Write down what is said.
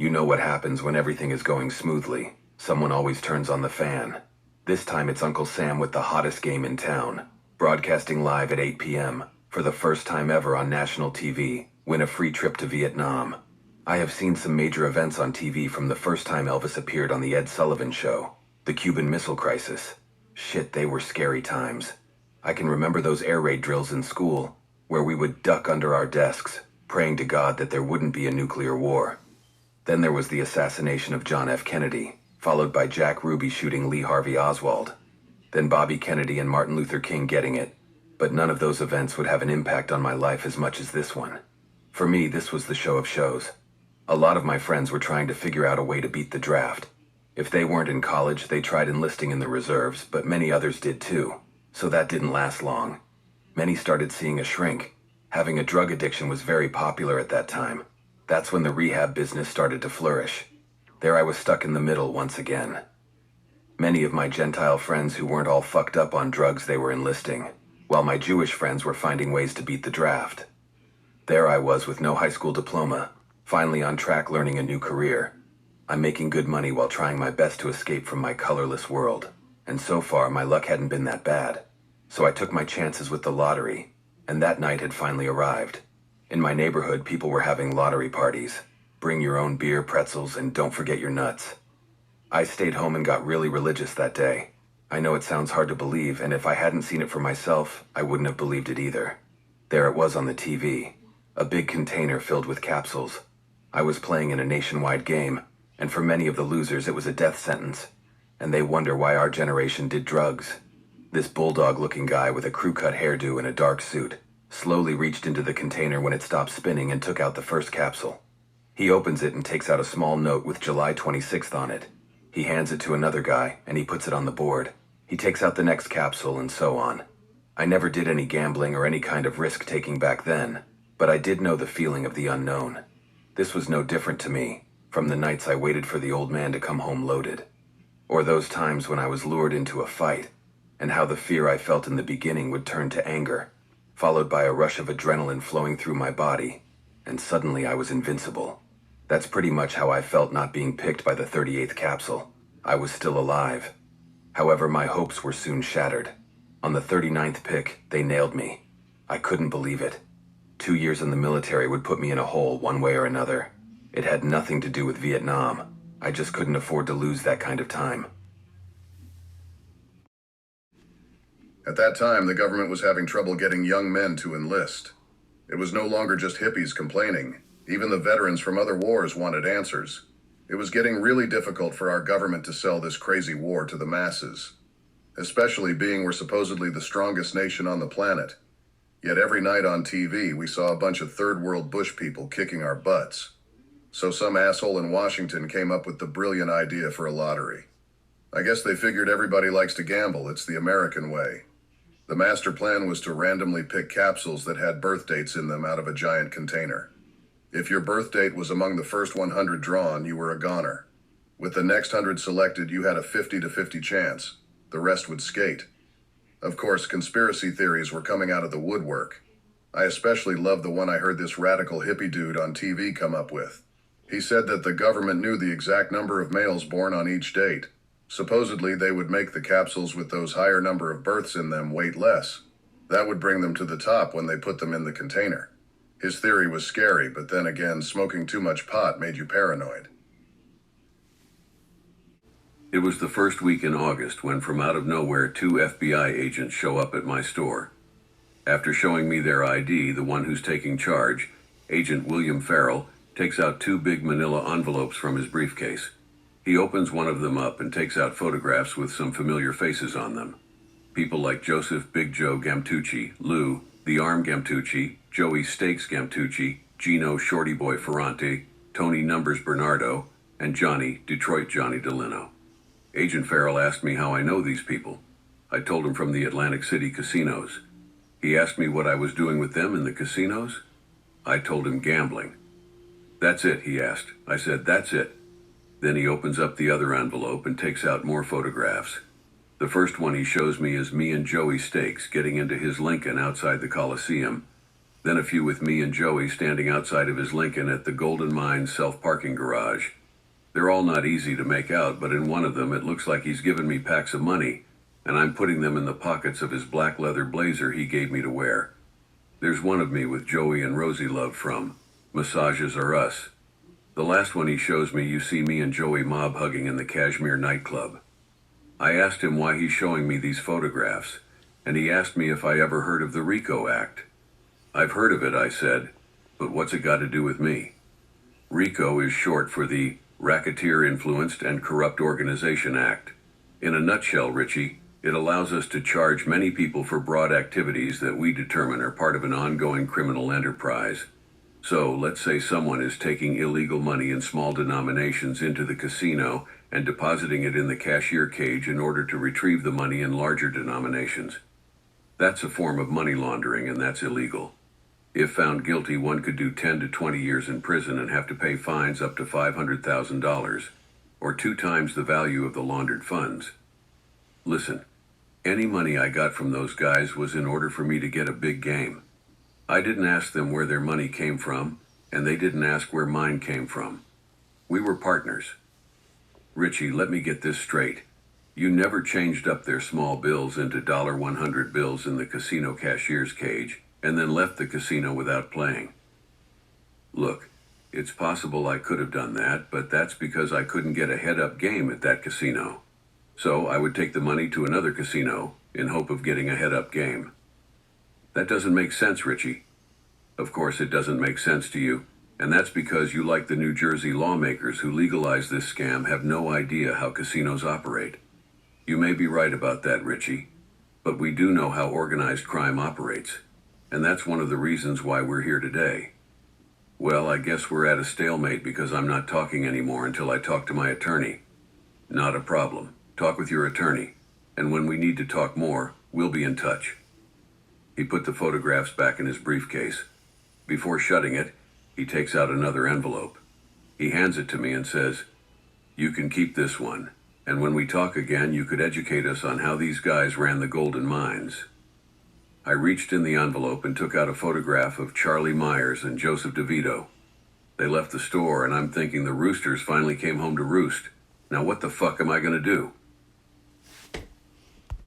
You know what happens when everything is going smoothly. Someone always turns on the fan. This time it's Uncle Sam with the hottest game in town, broadcasting live at 8 p.m. for the first time ever on national TV, win a free trip to Vietnam. I have seen some major events on TV from the first time Elvis appeared on the Ed Sullivan Show, the Cuban Missile Crisis. Shit, they were scary times. I can remember those air raid drills in school, where we would duck under our desks, praying to God that there wouldn't be a nuclear war. Then there was the assassination of John F. Kennedy, followed by Jack Ruby shooting Lee Harvey Oswald. Then Bobby Kennedy and Martin Luther King getting it. But none of those events would have an impact on my life as much as this one. For me, this was the show of shows. A lot of my friends were trying to figure out a way to beat the draft. If they weren't in college, they tried enlisting in the reserves, but many others did too. So that didn't last long. Many started seeing a shrink. Having a drug addiction was very popular at that time. That's when the rehab business started to flourish. There I was stuck in the middle once again. Many of my Gentile friends who weren't all fucked up on drugs they were enlisting, while my Jewish friends were finding ways to beat the draft. There I was with no high school diploma, finally on track learning a new career. I'm making good money while trying my best to escape from my colorless world. And so far, my luck hadn't been that bad. So I took my chances with the lottery, and that night had finally arrived. In my neighborhood, people were having lottery parties. Bring your own beer, pretzels, and don't forget your nuts. I stayed home and got really religious that day. I know it sounds hard to believe, and if I hadn't seen it for myself, I wouldn't have believed it either. There it was on the TV, a big container filled with capsules. I was playing in a nationwide game, and for many of the losers it was a death sentence. And they wonder why our generation did drugs. This bulldog-looking guy with a crew-cut hairdo and a dark suit slowly reached into the container when it stopped spinning and took out the first capsule. He opens it and takes out a small note with July 26th on it. He hands it to another guy, and he puts it on the board. He takes out the next capsule, and so on. I never did any gambling or any kind of risk-taking back then, but I did know the feeling of the unknown. This was no different to me, from the nights I waited for the old man to come home loaded. Or those times when I was lured into a fight, and how the fear I felt in the beginning would turn to anger, followed by a rush of adrenaline flowing through my body, and suddenly I was invincible. That's pretty much how I felt not being picked by the 38th capsule. I was still alive. However, my hopes were soon shattered. On the 39th pick, they nailed me. I couldn't believe it. 2 years in the military would put me in a hole one way or another. It had nothing to do with Vietnam. I just couldn't afford to lose that kind of time. At that time, the government was having trouble getting young men to enlist. It was no longer just hippies complaining. Even the veterans from other wars wanted answers. It was getting really difficult for our government to sell this crazy war to the masses, especially being we're supposedly the strongest nation on the planet. Yet every night on TV, we saw a bunch of third world bush people kicking our butts. So some asshole in Washington came up with the brilliant idea for a lottery. I guess they figured everybody likes to gamble. It's the American way. The master plan was to randomly pick capsules that had birth dates in them out of a giant container. If your birth date was among the first 100 drawn, you were a goner. With the next 100 selected, you had a 50-50 chance. The rest would skate. Of course, conspiracy theories were coming out of the woodwork. I especially loved the one I heard this radical hippie dude on TV come up with. He said that the government knew the exact number of males born on each date. Supposedly, they would make the capsules with those higher number of births in them weight less. That would bring them to the top when they put them in the container. His theory was scary, but then again, smoking too much pot made you paranoid. It was the first week in August when from out of nowhere 2 FBI agents show up at my store. After showing me their ID, the one who's taking charge, Agent William Farrell, takes out 2 big manila envelopes from his briefcase. He opens one of them up and takes out photographs with some familiar faces on them. People like Joseph Big Joe Gamtucci, Lou, the Arm Gamtucci, Joey Steaks Gamtucci, Gino Shorty Boy Ferrante, Tony Numbers Bernardo, and Johnny, Detroit Johnny Delino. Agent Farrell asked me how I know these people. I told him from the Atlantic City casinos. He asked me what I was doing with them in the casinos. I told him gambling. That's it, he asked. I said, that's it. Then he opens up the other envelope and takes out more photographs. The first one he shows me is me and Joey Steaks getting into his Lincoln outside the Coliseum. Then a few with me and Joey standing outside of his Lincoln at the Golden Mines self-parking garage. They're all not easy to make out, but in one of them it looks like he's given me packs of money, and I'm putting them in the pockets of his black leather blazer he gave me to wear. There's one of me with Joey and Rosie Love from Massages Are Us. The last one he shows me, you see me and Joey mob hugging in the Kashmir nightclub. I asked him why he's showing me these photographs, and he asked me if I ever heard of the RICO Act. I've heard of it, I said, but what's it got to do with me? RICO is short for the Racketeer Influenced and Corrupt Organization Act. In a nutshell, Richie, it allows us to charge many people for broad activities that we determine are part of an ongoing criminal enterprise. So, let's say someone is taking illegal money in small denominations into the casino and depositing it in the cashier cage in order to retrieve the money in larger denominations. That's a form of money laundering, and that's illegal. If found guilty, one could do 10 to 20 years in prison and have to pay fines up to $500,000, or 2 times the value of the laundered funds. Listen, any money I got from those guys was in order for me to get a big game. I didn't ask them where their money came from, and they didn't ask where mine came from. We were partners. Richie, let me get this straight. You never changed up their small bills into $100 bills in the casino cashier's cage, and then left the casino without playing. Look, it's possible I could have done that, but that's because I couldn't get a head-up game at that casino. So I would take the money to another casino in hope of getting a head-up game. That doesn't make sense, Richie. Of course it doesn't make sense to you, and that's because you, like the New Jersey lawmakers who legalized this scam, have no idea how casinos operate. You may be right about that, Richie, but we do know how organized crime operates. And that's one of the reasons why we're here today. Well, I guess we're at a stalemate because I'm not talking anymore until I talk to my attorney. Not a problem. Talk with your attorney. And when we need to talk more, we'll be in touch. He put the photographs back in his briefcase. Before shutting it, he takes out another envelope. He hands it to me and says, "You can keep this one. And when we talk again, you could educate us on how these guys ran the Golden Mines." I reached in the envelope and took out a photograph of Charlie Myers and Joseph DeVito. They left the store, and I'm thinking the roosters finally came home to roost. Now what the fuck am I gonna do?